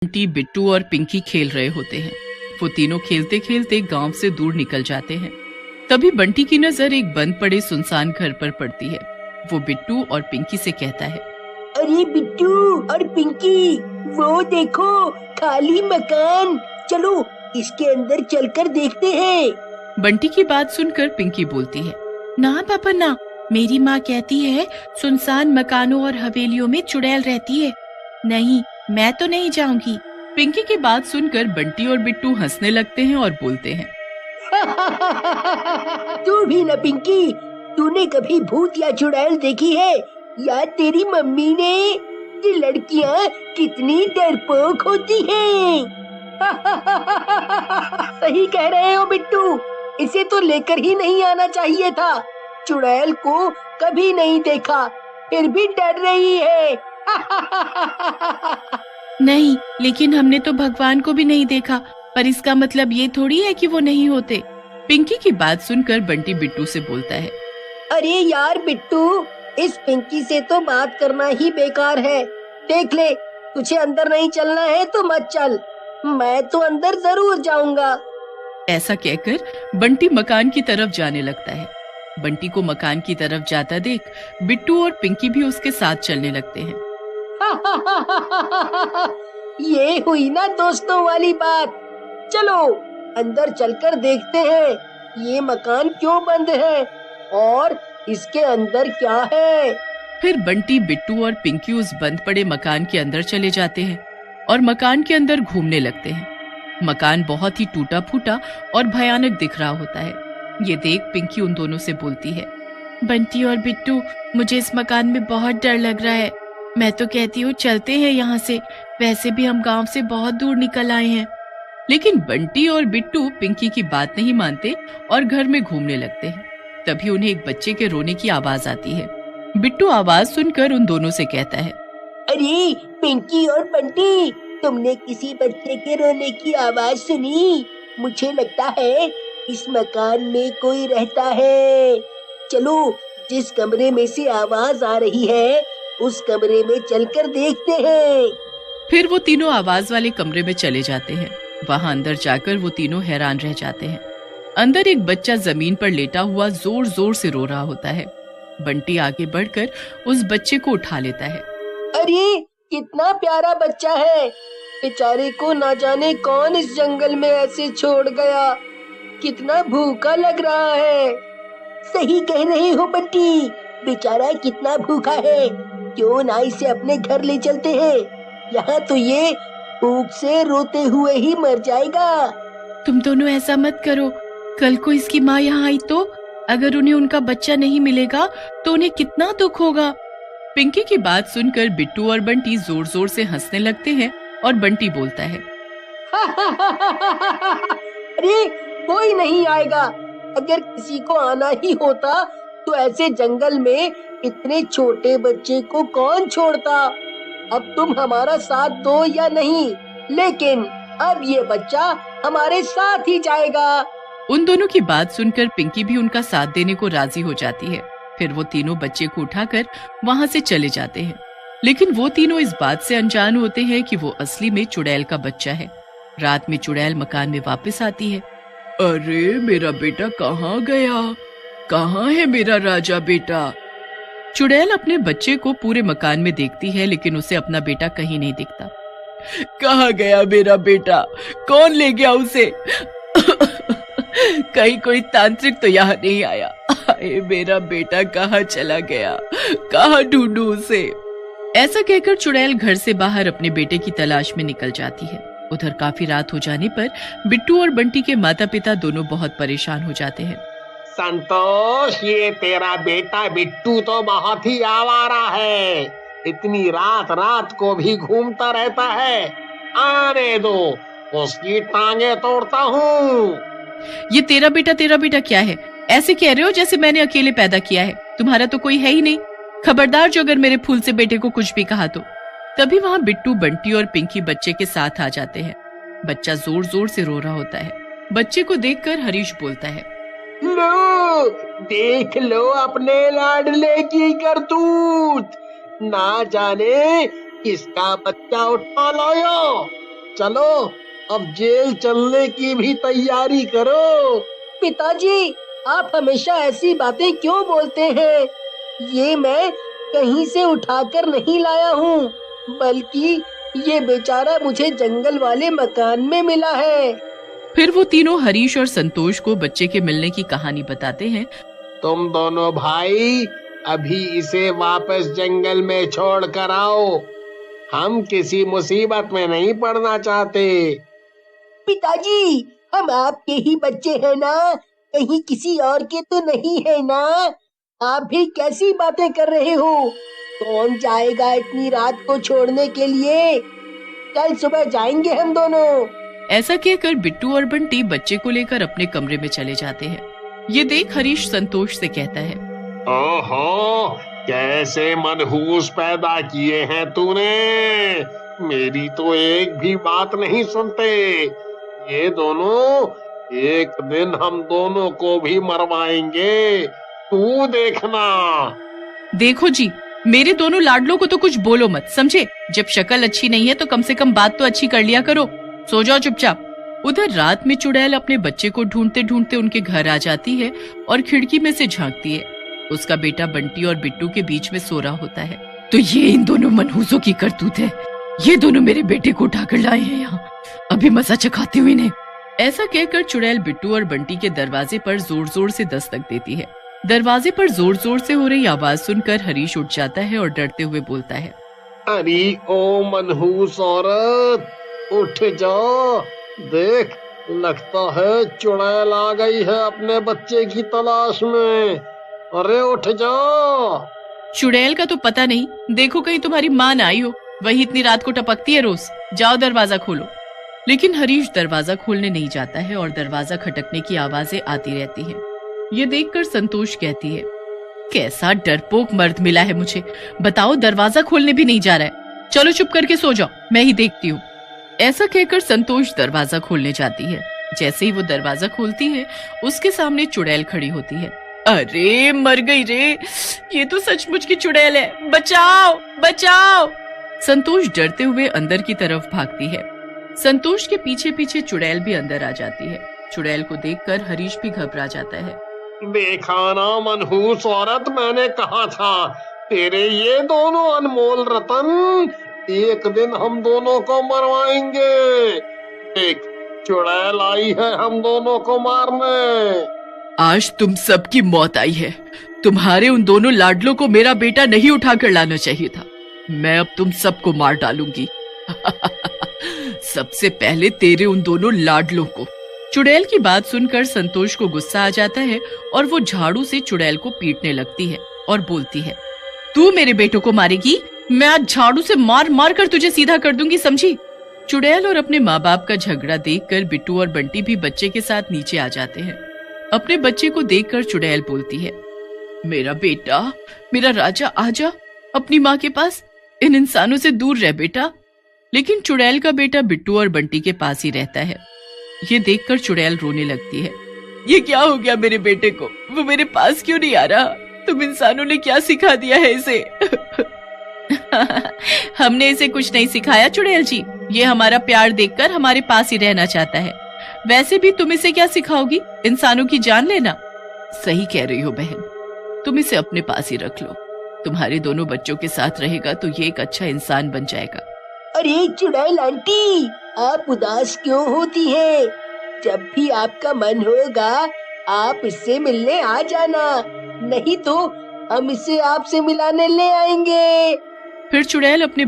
बंटी, बिट्टू और पिंकी खेल रहे होते हैं। वो तीनों खेलते खेलते गांव से दूर निकल जाते हैं। तभी बंटी की नजर एक बंद पड़े सुनसान घर पर पड़ती है। वो बिट्टू और पिंकी से कहता है, अरे बिट्टू और पिंकी, वो देखो खाली मकान, चलो इसके अंदर चलकर देखते हैं। बंटी की बात सुनकर पिंकी बोलती है, ना पापा ना, मेरी माँ कहती है सुनसान मकानों और हवेलियों में चुड़ैल रहती है। नहीं, मैं तो नहीं जाऊंगी। पिंकी की बात सुनकर बंटी और बिट्टू हंसने लगते हैं और बोलते हैं, तू भी न पिंकी, तूने कभी भूत या चुड़ैल देखी है? या तेरी मम्मी ने? ये लड़कियाँ कितनी डरपोक होती हैं। सही कह रहे हो बिट्टू, इसे तो लेकर ही नहीं आना चाहिए था। चुड़ैल को कभी नहीं देखा, फिर भी डर रही है। नहीं, लेकिन हमने तो भगवान को भी नहीं देखा, पर इसका मतलब ये थोड़ी है कि वो नहीं होते। पिंकी की बात सुनकर बंटी बिट्टू से बोलता है, अरे यार बिट्टू, इस पिंकी से तो बात करना ही बेकार है। देख ले, तुझे अंदर नहीं चलना है तो मत चल, मैं तो अंदर जरूर जाऊंगा। ऐसा कहकर बंटी मकान की तरफ जाने लगता है। बंटी को मकान की तरफ जाता देख बिट्टू और पिंकी भी उसके साथ चलने लगते हैं। ये हुई ना दोस्तों वाली बात। चलो अंदर चलकर देखते हैं ये मकान क्यों बंद है और इसके अंदर क्या है। फिर बंटी, बिट्टू और पिंकी उस बंद पड़े मकान के अंदर चले जाते हैं और मकान के अंदर घूमने लगते हैं। मकान बहुत ही टूटा फूटा और भयानक दिख रहा होता है। ये देख पिंकी उन दोनों से बोलती है, बंटी और बिट्टू, मुझे इस मकान में बहुत डर लग रहा है। मैं तो कहती हूँ चलते हैं यहाँ से, वैसे भी हम गांव से बहुत दूर निकल आए हैं। लेकिन बंटी और बिट्टू पिंकी की बात नहीं मानते और घर में घूमने लगते हैं। तभी उन्हें एक बच्चे के रोने की आवाज आती है। बिट्टू आवाज सुनकर उन दोनों से कहता है, अरे पिंकी और बंटी, तुमने किसी बच्चे के रोने की आवाज सुनी? मुझे लगता है इस मकान में कोई रहता है। चलो जिस कमरे में से आवाज आ रही है उस कमरे में चलकर देखते हैं। फिर वो तीनों आवाज वाले कमरे में चले जाते हैं। वहाँ अंदर जाकर वो तीनों हैरान रह जाते हैं। अंदर एक बच्चा जमीन पर लेटा हुआ जोर जोर से रो रहा होता है। बंटी आगे बढ़कर उस बच्चे को उठा लेता है। अरे कितना प्यारा बच्चा है, बेचारे को ना जाने कौन इस जंगल में ऐसे छोड़ गया। कितना भूखा लग रहा है। सही कह रहे हो बंटी, बेचारा कितना भूखा है। क्यों ना इसे अपने घर ले चलते हैं, यहाँ तो ये भूख से रोते हुए ही मर जाएगा। तुम दोनों ऐसा मत करो, कल को इसकी माँ यहाँ आई तो अगर उन्हें उनका बच्चा नहीं मिलेगा तो उन्हें कितना दुख होगा। पिंकी की बात सुनकर बिट्टू और बंटी जोर जोर से हंसने लगते हैं और बंटी बोलता है, अरे कोई नहीं आएगा। अगर किसी को आना ही होता तो ऐसे जंगल में इतने छोटे बच्चे को कौन छोड़ता। अब तुम हमारा साथ दो या नहीं, लेकिन अब ये बच्चा हमारे साथ ही जाएगा। उन दोनों की बात सुनकर पिंकी भी उनका साथ देने को राजी हो जाती है। फिर वो तीनों बच्चे को उठाकर वहाँ से चले जाते हैं। लेकिन वो तीनों इस बात से अनजान होते हैं कि वो असली में चुड़ैल का बच्चा है। रात में चुड़ैल मकान में वापस आती है। अरे मेरा बेटा कहाँ गया? कहाँ है मेरा राजा बेटा? चुड़ैल अपने बच्चे को पूरे मकान में देखती है, लेकिन उसे अपना बेटा कहीं नहीं दिखता। कहाँ गया मेरा बेटा? कौन ले गया उसे? कहीं कोई तांत्रिक तो यहाँ नहीं आया? अरे मेरा बेटा कहाँ चला गया? कहाँ ढूंढूं उसे? ऐसा कहकर चुड़ैल घर से बाहर अपने बेटे की तलाश में निकल जाती है। उधर काफी रात हो जाने पर बिट्टू और बंटी के माता पिता दोनों बहुत परेशान हो जाते हैं। संतोष, ये तेरा बेटा बिट्टू तो बहुत ही आवारा है। इतनी रात रात को भी घूमता रहता है। आने दो, उसकी टांगे तोड़ता हूँ। ये तेरा बेटा क्या है? ऐसे कह रहे हो जैसे मैंने अकेले पैदा किया है। तुम्हारा तो कोई है ही नहीं। खबरदार जो अगर मेरे फूल से बेटे को कुछ भी कहा तो। तभी वहाँ बिट्टू, बंटी और पिंकी बच्चे के साथ आ जाते हैं। बच्चा जोर जोर से रो रहा होता है। बच्चे को देखकर हरीश बोलता है, लो देख लो अपने लाडले की करतूत। ना जाने किसका बच्चा उठा लाया। चलो अब जेल चलने की भी तैयारी करो। पिताजी, आप हमेशा ऐसी बातें क्यों बोलते हैं? ये मैं कहीं से उठाकर नहीं लाया हूँ, बल्कि ये बेचारा मुझे जंगल वाले मकान में मिला है। फिर वो तीनों हरीश और संतोष को बच्चे के मिलने की कहानी बताते हैं। तुम दोनों भाई अभी इसे वापस जंगल में छोड़ कर आओ। हम किसी मुसीबत में नहीं पड़ना चाहते। पिताजी, हम आपके ही बच्चे हैं ना, कहीं किसी और के तो नहीं है ना? आप भी कैसी बातें कर रहे हो? कौन जाएगा इतनी रात को छोड़ने के लिए? कल सुबह जाएंगे हम दोनों। ऐसा कहकर बिट्टू और बंटी बच्चे को लेकर अपने कमरे में चले जाते हैं। ये देख हरीश संतोष से कहता है, ओहो, कैसे मनहूस पैदा किए हैं तूने। मेरी तो एक भी बात नहीं सुनते। ये दोनों एक दिन हम दोनों को भी मरवाएंगे, तू देखना। देखो जी, मेरे दोनों लाडलों को तो कुछ बोलो मत, समझे? जब शक्ल अच्छी नहीं है तो कम से कम बात तो अच्छी कर लिया करो। सो जाओ चुपचाप। उधर रात में चुड़ैल अपने बच्चे को ढूंढते ढूंढते उनके घर आ जाती है और खिड़की में से झांकती है। उसका बेटा बंटी और बिट्टू के बीच में सो रहा होता है। तो ये इन दोनों मनहूसों की करतूत है। ये दोनों मेरे बेटे को उठाकर लाए हैं यहाँ, अभी मजा चखाती हुई इन्हें। ऐसा कहकर चुड़ैल बिट्टू और बंटी के दरवाजे पर जोर जोर से दस्तक देती है। दरवाजे पर जोर जोर से हो रही आवाज सुनकर हरीश उठ जाता है और डरते हुए बोलता है, अरे ओ मनहूस औरत, उठ जाओ। देख, लगता है चुड़ैल आ गई है अपने बच्चे की तलाश में। अरे उठ जाओ। चुड़ैल का तो पता नहीं, देखो कहीं तुम्हारी माँ न आई हो, वही इतनी रात को टपकती है रोज। जाओ दरवाजा खोलो। लेकिन हरीश दरवाजा खोलने नहीं जाता है और दरवाजा खटकने की आवाजें आती रहती हैं। ये देखकर संतोष कहती है, कैसा डरपोक मर्द मिला है मुझे, बताओ दरवाजा खोलने भी नहीं जा रहा है। चलो चुप करके सो जाओ, मैं ही देखती हूँ। ऐसा कहकर संतोष दरवाजा खोलने जाती है। जैसे ही वो दरवाजा खोलती है, उसके सामने चुड़ैल खड़ी होती है। अरे मर गई रे, ये तो सचमुच की चुड़ैल है, बचाओ बचाओ। संतोष डरते हुए अंदर की तरफ भागती है। संतोष के पीछे पीछे चुड़ैल भी अंदर आ जाती है। चुड़ैल को देखकर हरीश भी घबरा जाता है। देखा ना मनहूस औरत, मैंने कहा था तेरे ये दोनों अनमोल रतन एक दिन हम दोनों को मरवाएंगे। देख, चुड़ैल आई है हम दोनों को मारने। आज तुम सबकी मौत आई है। तुम्हारे उन दोनों लाडलों को मेरा बेटा नहीं उठाकर लाना चाहिए था। मैं अब तुम सबको मार डालूंगी। सबसे पहले तेरे उन दोनों लाडलों को। चुड़ैल की बात सुनकर संतोष को गुस्सा आ जाता है और वो झाड़ू से चुड़ैल को पीटने लगती है और बोलती है, तू मेरे बेटों को मारेगी? मैं आज झाड़ू से मार मार कर तुझे सीधा कर दूंगी, समझी? चुड़ैल और अपने माँ बाप का झगड़ा देखकर बिट्टू और बंटी भी बच्चे के साथ नीचे आ जाते हैं। अपने बच्चे को देखकर चुड़ैल बोलती है, मेरा बेटा, मेरा राजा, आजा अपनी माँ के पास, इन इंसानों से दूर रह बेटा। लेकिन चुड़ैल का बेटा बिट्टू और बंटी के पास ही रहता है। ये देखकर चुड़ैल रोने लगती है। ये क्या हो गया मेरे बेटे को? वो मेरे पास क्यों नहीं आ रहा? तुम इंसानों ने क्या सिखा दिया है इसे? हमने इसे कुछ नहीं सिखाया चुड़ैल जी, ये हमारा प्यार देखकर हमारे पास ही रहना चाहता है। वैसे भी तुम इसे क्या सिखाओगी? इंसानों की जान लेना। सही कह रही हो बहन, तुम इसे अपने पास ही रख लो। तुम्हारे दोनों बच्चों के साथ रहेगा तो ये एक अच्छा इंसान बन जाएगा। अरे चुड़ैल आंटी, आप उदास क्यों होती हैं? जब भी आपका मन होगा आप इससे मिलने आ जाना, नहीं तो हम इसे आपसे मिलाने ले आएंगे। फिर चुड़ैल अपने